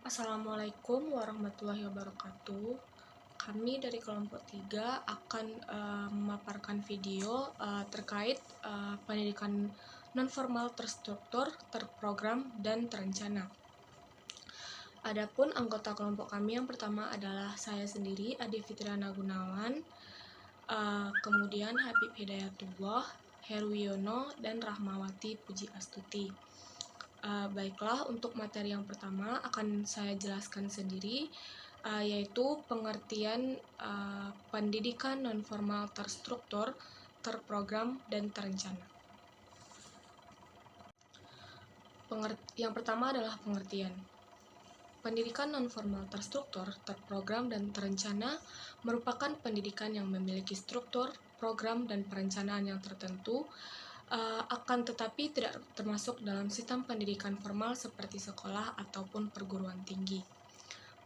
Assalamualaikum warahmatullahi wabarakatuh. Kami dari kelompok 3 akan memaparkan video terkait pendidikan nonformal terstruktur, terprogram, dan terencana. Adapun anggota kelompok kami yang pertama adalah saya sendiri, Ade Fitriana Gunawan, kemudian Habib Hidayatullah, Herwiono, dan Rahmawati Puji Astuti. Baiklah, untuk materi yang pertama akan saya jelaskan sendiri, yaitu pengertian pendidikan nonformal terstruktur, terprogram, dan terencana. Yang pertama adalah pengertian. Pendidikan nonformal terstruktur, terprogram, dan terencana merupakan pendidikan yang memiliki struktur, program, dan perencanaan yang tertentu, akan tetapi tidak termasuk dalam sistem pendidikan formal seperti sekolah ataupun perguruan tinggi.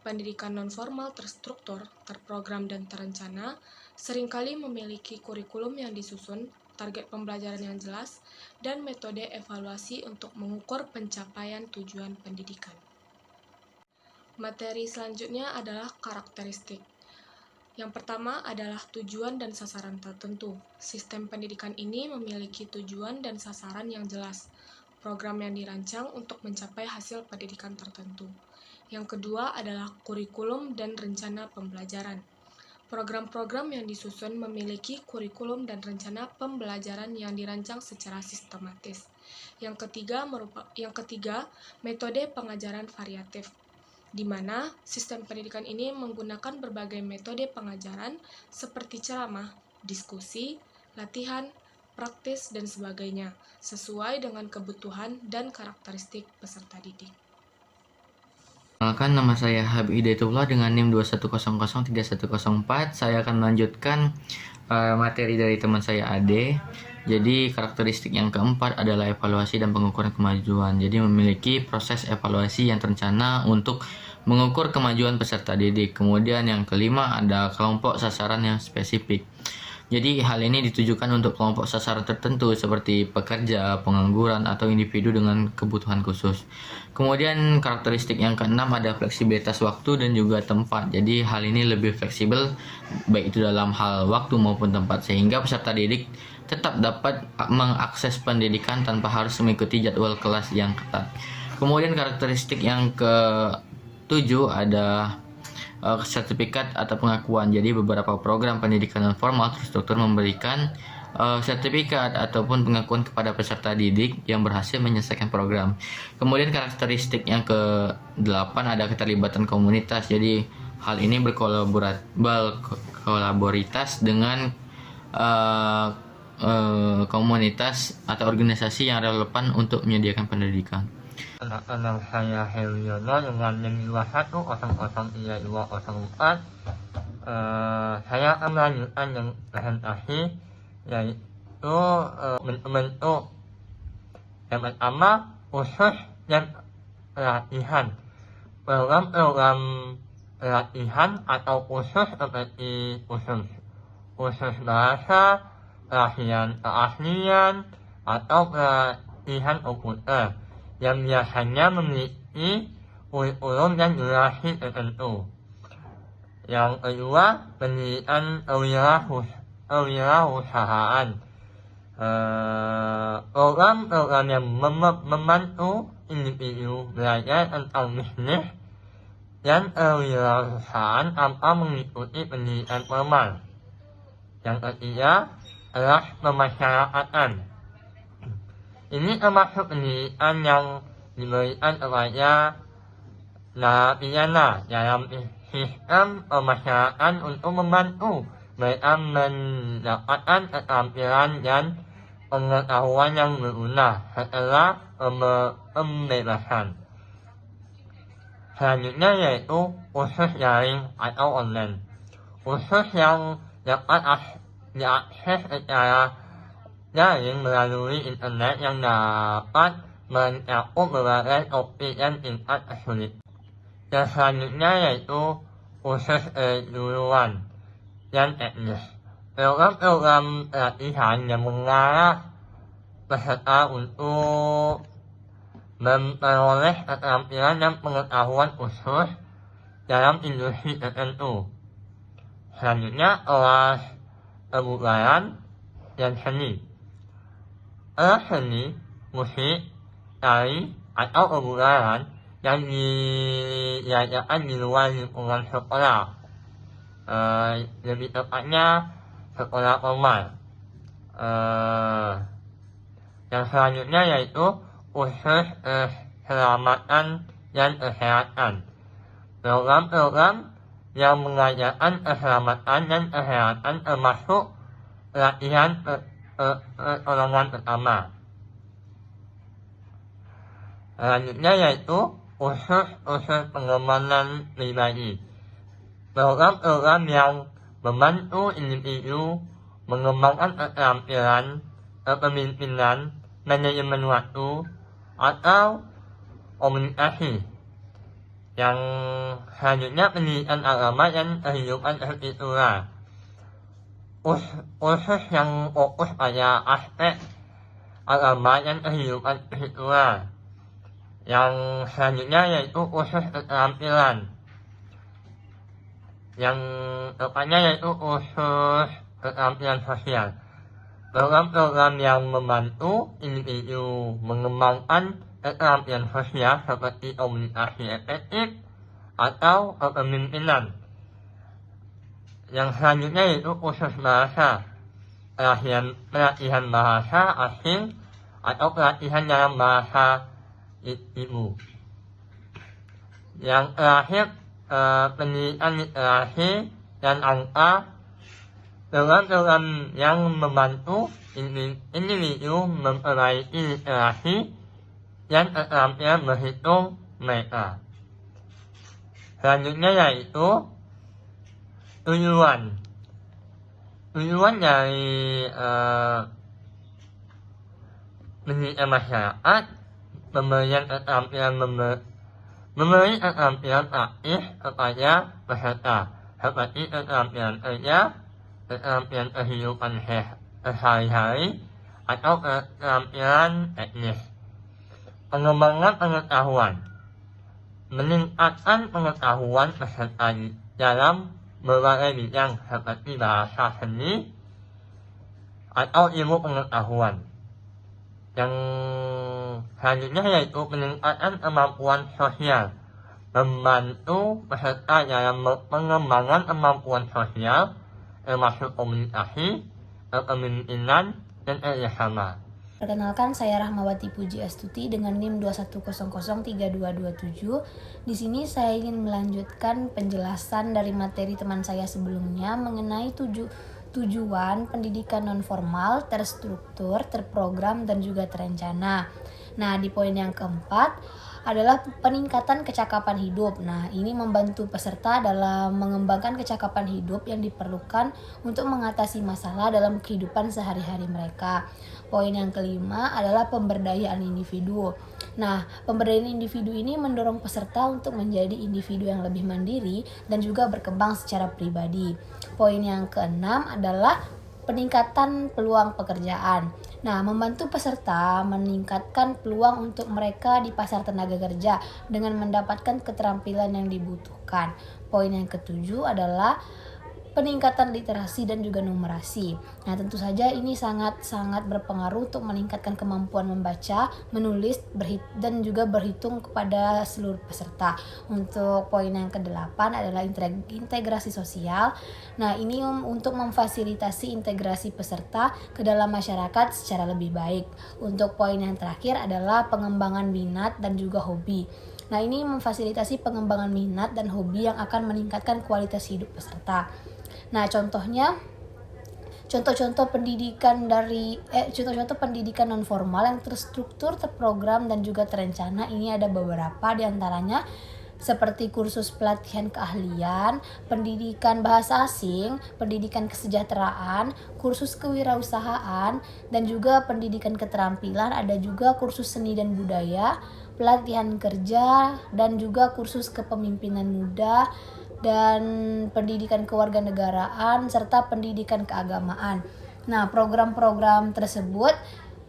Pendidikan nonformal terstruktur, terprogram, dan terencana seringkali memiliki kurikulum yang disusun, target pembelajaran yang jelas, dan metode evaluasi untuk mengukur pencapaian tujuan pendidikan. Materi selanjutnya adalah karakteristik. Yang pertama adalah tujuan dan sasaran tertentu. Sistem pendidikan ini memiliki tujuan dan sasaran yang jelas. Program yang dirancang untuk mencapai hasil pendidikan tertentu. Yang kedua adalah kurikulum dan rencana pembelajaran. Program-program yang disusun memiliki kurikulum dan rencana pembelajaran yang dirancang secara sistematis. Yang ketiga, metode pengajaran variatif, di mana sistem pendidikan ini menggunakan berbagai metode pengajaran seperti ceramah, diskusi, latihan, praktis, dan sebagainya, sesuai dengan kebutuhan dan karakteristik peserta didik. Perkenalkan, nama saya Habib Hidayatullah dengan NIM 210031004. Saya akan melanjutkan materi dari teman saya Ade. Jadi karakteristik yang keempat adalah evaluasi dan pengukuran kemajuan. Jadi memiliki proses evaluasi yang terencana untuk mengukur kemajuan peserta didik. Kemudian yang kelima ada kelompok sasaran yang spesifik. Jadi hal ini ditujukan untuk kelompok sasaran tertentu seperti pekerja, pengangguran, atau individu dengan kebutuhan khusus. Kemudian karakteristik yang keenam ada fleksibilitas waktu dan juga tempat. Jadi hal ini lebih fleksibel baik itu dalam hal waktu maupun tempat, sehingga peserta didik tetap dapat mengakses pendidikan tanpa harus mengikuti jadwal kelas yang ketat. Kemudian karakteristik yang ketujuh ada sertifikat atau pengakuan. Jadi beberapa program pendidikan non formal terstruktur memberikan sertifikat ataupun pengakuan kepada peserta didik yang berhasil menyelesaikan program. Kemudian karakteristik yang ke-8 ada keterlibatan komunitas. Jadi hal ini berkolaborasi dengan komunitas atau organisasi yang relevan untuk menyediakan pendidikan. Nama saya Herwiono dengan NIM 2100324. Saya akan melanjutkan yang presentasi, yaitu bentuk yang pertama khusus dan pelatihan. Program-program pelatihan atau khusus seperti khusus bahasa, pelatihan keahlian, atau pelatihan komputer yang biasanya memiliki kurikulum dan durasi tertentu. Yang kedua, pendidikan kewirausahaan. Program-program yang membantu individu belajar tentang bisnis dan kewirausahaan tanpa mengikuti pendidikan formal. Yang ketiga adalah pemasyarakatan. Ini termasuk pendidikan yang diberikan kepada narapidana dalam sistem pemasyarakatan untuk membantu mereka mendapatkan keterampilan dan pengetahuan yang berguna setelah pembebasan. Selanjutnya yaitu kursus daring atau online. Kursus yang dapat diakses secara daring melalui internet yang dapat mencakup berbagai topik dan tingkat kesulitan. Dan selanjutnya yaitu kursus keduluan dan teknis. Program-program pelatihan yang mengarah peserta untuk memperoleh keterampilan dan pengetahuan khusus dalam industri tertentu. Selanjutnya, kelas kebugaran dan seni. Kelas seni, musik, tari, atau kebugaran yang diadakan di luar lingkungan sekolah, lebih tepatnya sekolah formal. Yang selanjutnya yaitu kursus keselamatan dan kesehatan. Program-program yang mengajarkan keselamatan dan kesehatan termasuk pelatihan pertolongan pertama. Selanjutnya yaitu kursus pengembangan pribadi. Program-program yang membantu individu mengembangkan keterampilan kepemimpinan, manajemen waktu, atau komunikasi. Yang selanjutnya pendidikan agama dan kehidupan spiritual. Kursus yang fokus pada aspek agama dan kehidupan spiritual. Yang selanjutnya yaitu kursus keterampilan. Yang tepatnya yaitu kursus keterampilan sosial. Program-program yang membantu individu mengembangkan keterampilan sosial seperti komunikasi efektif atau kepemimpinan. Yang selanjutnya yaitu kursus bahasa, pelatihan bahasa asing atau pelatihan dalam bahasa ibu. Yang terakhir, pendidikan literasi dan angka. Program-program yang membantu individu memperbaiki literasi dan keterampilan berhitung mereka. Selanjutnya yaitu tujuan. Tujuan dari pendidikan masyarakat, pemberian keterampilan memberi keterampilan praktis kepada peserta seperti keterampilan kerja, keterampilan kehidupan sehari-hari, atau keterampilan teknis. Pengembangan pengetahuan. Meningkatkan pengetahuan peserta dalam berbagai bidang seperti bahasa, seni, atau ilmu pengetahuan. Yang selanjutnya yaitu peningkatan kemampuan sosial. Membantu peserta dalam pengembangan kemampuan sosial, termasuk komunikasi, kepemimpinan, dan kerjasama. Perkenalkan, saya Rahmawati Puji Astuti dengan NIM 21003227. Di sini saya ingin melanjutkan penjelasan dari materi teman saya sebelumnya mengenai tujuan pendidikan non-formal, terstruktur, terprogram, dan juga terencana. Nah, di poin yang keempat adalah peningkatan kecakapan hidup. Nah, ini membantu peserta dalam mengembangkan kecakapan hidup yang diperlukan untuk mengatasi masalah dalam kehidupan sehari-hari mereka. Poin yang kelima adalah pemberdayaan individu. Nah, pemberdayaan individu ini mendorong peserta untuk menjadi individu yang lebih mandiri dan juga berkembang secara pribadi. Poin yang keenam adalah peningkatan peluang pekerjaan. Nah, membantu peserta meningkatkan peluang untuk mereka di pasar tenaga kerja dengan mendapatkan keterampilan yang dibutuhkan. Poin yang ketujuh adalah peningkatan literasi dan juga numerasi. Nah, tentu saja ini sangat berpengaruh untuk meningkatkan kemampuan membaca, menulis, dan juga berhitung kepada seluruh peserta. Untuk poin yang kedelapan adalah integrasi sosial. Nah, ini untuk memfasilitasi integrasi peserta ke dalam masyarakat secara lebih baik. Untuk poin yang terakhir adalah pengembangan minat dan juga hobi. Nah, ini memfasilitasi pengembangan minat dan hobi yang akan meningkatkan kualitas hidup peserta. Nah, contoh-contoh pendidikan non formal yang terstruktur, terprogram, dan juga terencana ini ada beberapa di antaranya seperti kursus pelatihan keahlian, pendidikan bahasa asing, pendidikan kesejahteraan, kursus kewirausahaan, dan juga pendidikan keterampilan. Ada juga kursus seni dan budaya, pelatihan kerja, dan juga kursus kepemimpinan muda, dan pendidikan kewarganegaraan, serta pendidikan keagamaan. Nah, program-program tersebut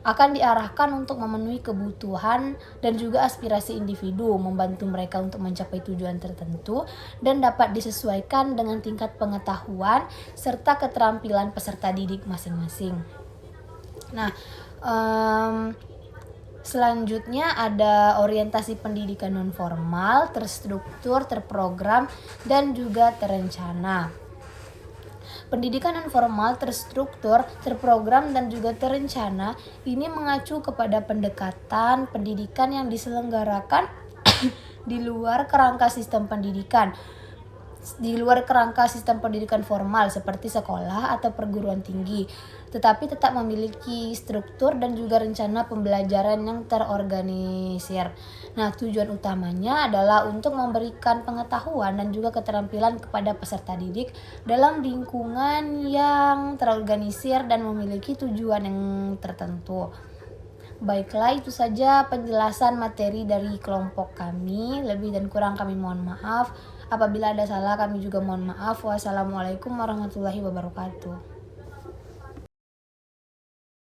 akan diarahkan untuk memenuhi kebutuhan dan juga aspirasi individu, membantu mereka untuk mencapai tujuan tertentu, dan dapat disesuaikan dengan tingkat pengetahuan serta keterampilan peserta didik masing-masing. Nah, selanjutnya ada orientasi pendidikan non formal, terstruktur, terprogram, dan juga terencana. Pendidikan non formal, terstruktur, terprogram, dan juga terencana ini mengacu kepada pendekatan pendidikan yang diselenggarakan di luar kerangka sistem pendidikan formal seperti sekolah atau perguruan tinggi, tetapi tetap memiliki struktur dan juga rencana pembelajaran yang terorganisir. Nah, tujuan utamanya adalah untuk memberikan pengetahuan dan juga keterampilan kepada peserta didik dalam lingkungan yang terorganisir dan memiliki tujuan yang tertentu. Baiklah, itu saja penjelasan materi dari kelompok kami. Lebih dan kurang kami mohon maaf. Apabila ada salah, kami juga mohon maaf. Wassalamualaikum warahmatullahi wabarakatuh.